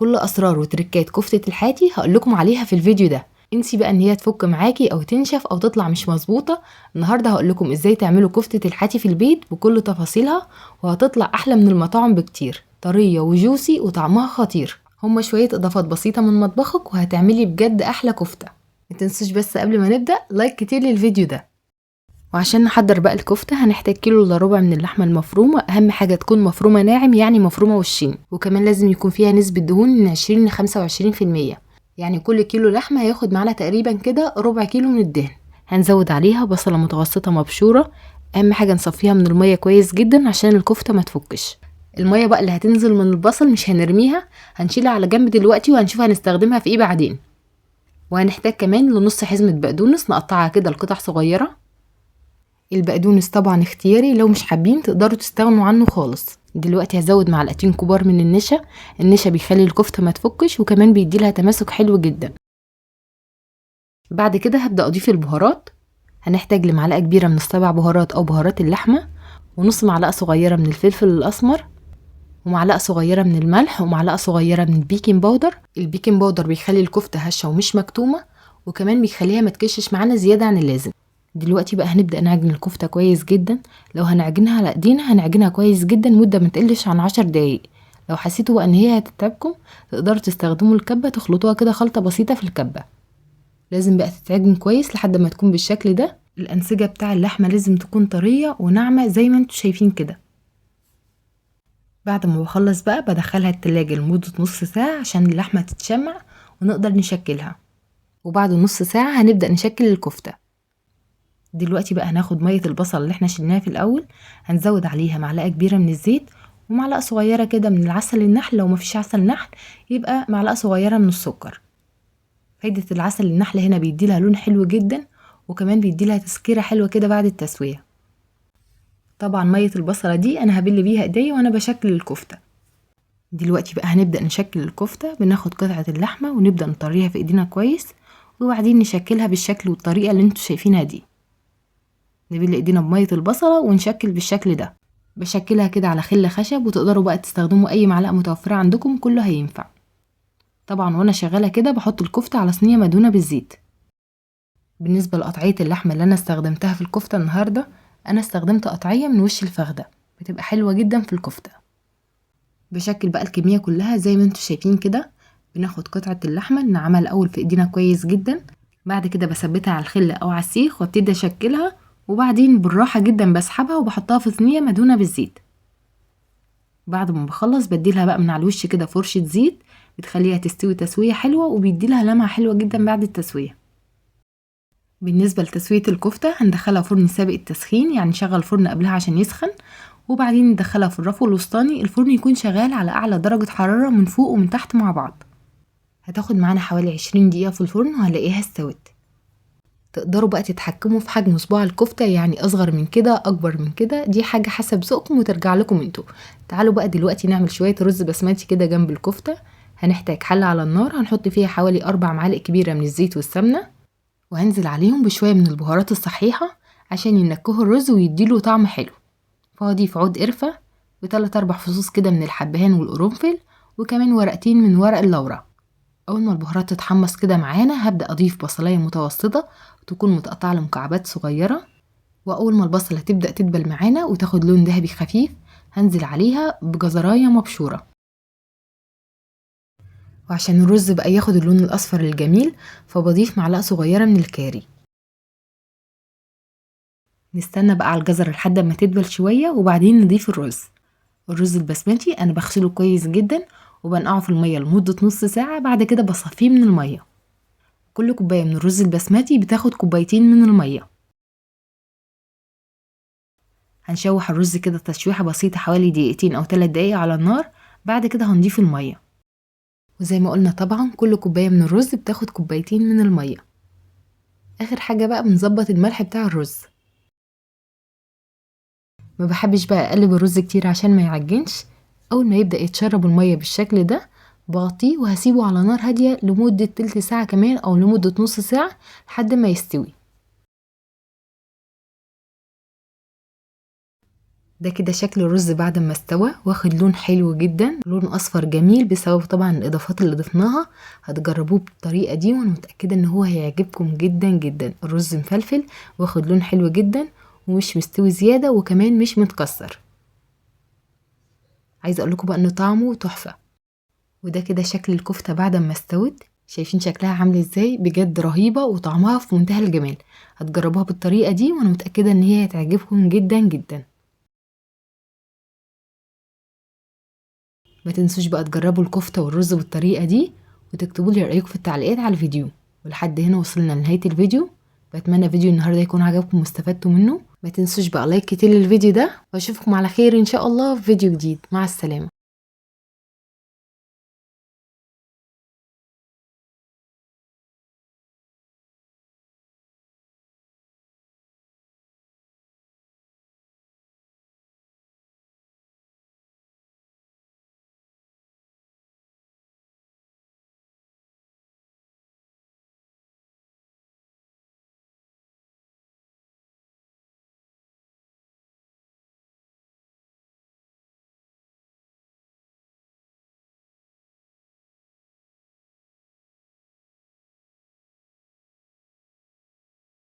كل اسرار وتركات كفتة الحاتي هقولكم عليها في الفيديو ده. انسي بقى ان هي تفك معاكي او تنشف او تطلع مش مظبوطه. النهارده هقولكم ازاي تعملوا كفتة الحاتي في البيت بكل تفاصيلها، وهتطلع احلى من المطاعم بكتير، طريه وجوسي وطعمها خطير. هما شويه اضافات بسيطه من مطبخك وهتعملي بجد احلى كفته. متنسوش بس قبل ما نبدا لايك كتير للفيديو ده. وعشان نحضر بقى الكفتة هنحتاج كيلو الا ربع من اللحمة المفرومة، اهم حاجة تكون مفرومة ناعم، يعني مفرومة وشين، وكمان لازم يكون فيها نسبة دهون من 20 ل 25%. يعني كل كيلو لحمة هياخد معانا تقريبا كده ربع كيلو من الدهن. هنزود عليها بصلة متوسطة مبشورة، اهم حاجة نصفيها من المية كويس جدا عشان الكفتة ما تفكش. المية بقى اللي هتنزل من البصل مش هنرميها، هنشيلها على جنب دلوقتي وهنشوف هنستخدمها في ايه بعدين. وهنحتاج كمان لنص حزمة بقدونس نقطعها كده لقطع صغيرة. البقدونس طبعا اختياري، لو مش حابين تقدروا تستغنوا عنه خالص. دلوقتي هزود معلقتين كبار من النشا بيخلي الكفته ما تفكش وكمان بيديلها تماسك حلو جدا. بعد كده هبدا اضيف البهارات. هنحتاج لمعلقه كبيره من السبع بهارات او بهارات اللحمه، ونص معلقه صغيره من الفلفل الاسمر، ومعلقه صغيره من الملح، ومعلقه صغيره من البيكنج باودر. البيكنج باودر بيخلي الكفته هشه ومش مكتومه، وكمان بيخليها ما تكشش معانا زياده عن اللازم. دلوقتي بقى هنبدأ نعجن الكفتة كويس جدا. لو هنعجنها على ايدينا هنعجنها كويس جدا مدة ما تقلش عن 10 دقايق. لو حسيتوا بقى ان هي هتتعبكم تقدروا تستخدموا الكبة، تخلطوها كده خلطة بسيطة في الكبة. لازم بقى تتعجن كويس لحد ما تكون بالشكل ده. الأنسجة بتاع اللحمة لازم تكون طرية وناعمة زي ما انتوا شايفين كده. بعد ما بخلص بقى بدخلها التلاجة لمدة نص ساعة عشان اللحمة تتشمع ونقدر نشكلها. وبعد نص ساعة هنبدأ نشكل الكفتة. دلوقتي بقى هناخد مية البصل اللي احنا شلناها في الاول، هنزود عليها معلقة كبيرة من الزيت ومعلقة صغيرة كده من العسل النحل. لو مفيش عسل نحل يبقى معلقة صغيرة من السكر. فايدة العسل النحل هنا بيديلها لون حلو جدا، وكمان بيديلها تسكيرة حلوة كده بعد التسوية. طبعا مية البصلة دي انا هبل بيها ايديا وانا بشكل الكفتة. دلوقتي بقى هنبدأ نشكل الكفتة. بناخد قطعة اللحمة ونبدأ نطريها في ايدينا كويس، وبعدين نشكلها بالشكل والطريقة اللي انتوا شايفينها دي. نبل ايدينا بمية البصلة ونشكل بالشكل ده. بشكلها كده على خل خشب، وتقدروا بقى تستخدموا اي معلقة متوفرة عندكم، كله هينفع. طبعا وانا شغالة كده بحط الكفتة على صينية مدهونة بالزيت. بالنسبة لقطعية اللحمة اللي انا استخدمتها في الكفتة النهاردة، انا استخدمت قطعية من وش الفخدة، بتبقى حلوة جدا في الكفتة. بشكل بقى الكمية كلها زي ما انتوا شايفين كده. بناخد قطعة اللحمة نعملها الاول في ايدينا كويس جدا، بعد كده بثبتها على الخل او على السيخ وابتدي اشكلها، وبعدين بالراحة جدا بسحبها وبحطها في صينية مدهونة بالزيت. بعد ما بخلص بديلها بقى من على الوش كده فرشة زيت، بتخليها تستوي تسوية حلوة وبيديلها لمعة حلوة جدا بعد التسوية. بالنسبة لتسوية الكفتة هندخلها فرن سابق التسخين، يعني نشغل الفرن قبلها عشان يسخن، وبعدين ندخلها في الرف الوسطاني. الفرن يكون شغال على اعلى درجة حرارة من فوق ومن تحت مع بعض. هتاخد معانا حوالي 20 دقيقة في الفرن وهلاقيها استوت. تقدروا بقى تتحكموا في حجم صباع الكفتة، يعني اصغر من كده اكبر من كده، دي حاجة حسب ذوقكم وترجع لكم انتوا. تعالوا بقى دلوقتي نعمل شوية رز بسمتي كده جنب الكفتة. هنحتاج حلة على النار هنحط فيها حوالي 4 معالق كبيرة من الزيت والسمنة، وهنزل عليهم بشوية من البهارات الصحيحة عشان ينكهوا الرز ويديله طعم حلو. فهضيف عود قرفة و3 4 فصوص كده من الحبهان والقرنفل، وكمان ورقتين من ورق اللورا. اول ما البهارات تتحمص كده معانا هبدأ اضيف بصلاية متوسطة تكون متقطعة لمكعبات صغيرة. واول ما البصلة تبدأ تدبل معانا وتاخد لون ذهبي خفيف هنزل عليها بجزراية مبشورة. وعشان الرز بقى ياخد اللون الاصفر الجميل فبضيف معلقة صغيرة من الكاري. نستنى بقى على الجزر لحد ما تدبل شوية وبعدين نضيف الرز البسمتي. انا بغسله كويس جدا وبنقعه في المية لمدة نص ساعة، بعد كده بصفيه من المية. كل كوباية من الرز البسمتي بتاخد كوبايتين من المية. هنشوح الرز كده تشويحة بسيطة حوالي دقيقتين او 3 دقايق على النار، بعد كده هنضيف المية. وزي ما قلنا طبعا كل كوباية من الرز بتاخد كوبايتين من المية. اخر حاجة بقى بنظبط الملح بتاع الرز. ما بحبش بقى اقلب الرز كتير عشان ما يعجنش. اول ما يبدأ يتشرب المية بالشكل ده بغطيه وهسيبه على نار هادية لمدة تلت ساعة كمان او لمدة نص ساعة لحد ما يستوي. ده كده شكل الرز بعد ما استوى، واخد لون حلو جدا، لون اصفر جميل بسبب طبعا الاضافات اللي ضفناها. هتجربوه بالطريقه دي وانا متاكده ان هو هيعجبكم جدا جدا. الرز مفلفل واخد لون حلو جدا ومش مستوي زياده وكمان مش متكسر. عايزه اقول لكم بقى انه طعمه تحفه. وده كده شكل الكفته بعد ما استوت، شايفين شكلها عامل ازاي؟ بجد رهيبه وطعمها في منتهى الجمال. هتجربوها بالطريقه دي وانا متاكده ان هي هتعجبكم جدا جدا. ما تنسوش بقى تجربوا الكفتة والرز بالطريقة دي وتكتبوا لي رأيكم في التعليقات على الفيديو. ولحد هنا وصلنا لنهاية الفيديو. بتمنى فيديو النهاردة يكون عجبكم واستفدتوا منه. ما تنسوش بقى لايك كتير للفيديو ده، واشوفكم على خير ان شاء الله في فيديو جديد. مع السلامة.